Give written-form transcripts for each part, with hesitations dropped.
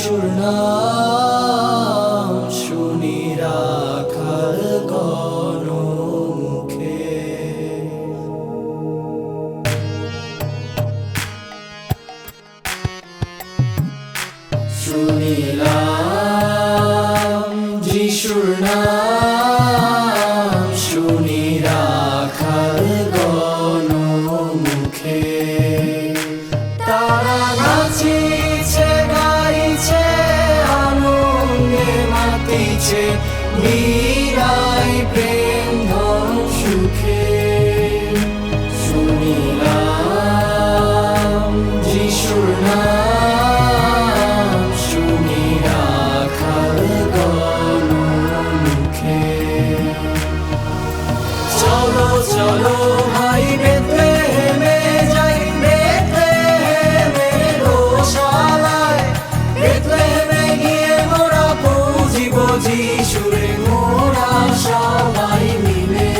যিশুর নাম শুনি রাখাল গণমুখে। শুনিলাম যিশুর নাম শুনি রাখাল গণমুখে। তারা নাচিছে গাইছে আনন্দে মাতিছে বিরাই প্রেম ধন সুখে। শুনিলাম যিশুর নাম শুনি রাখাল গণমুখে। চলো চলো ভাই বেথলেহেমে যাই, বেথলেহেমের গোশালায়। বেথলেহেমে গিয়ে মোরা পৌঁছিব যিশুরে মোরা সবাই মিলে।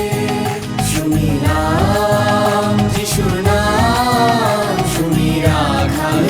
শুনিলাম যিশুর নাম শুনি রাখাল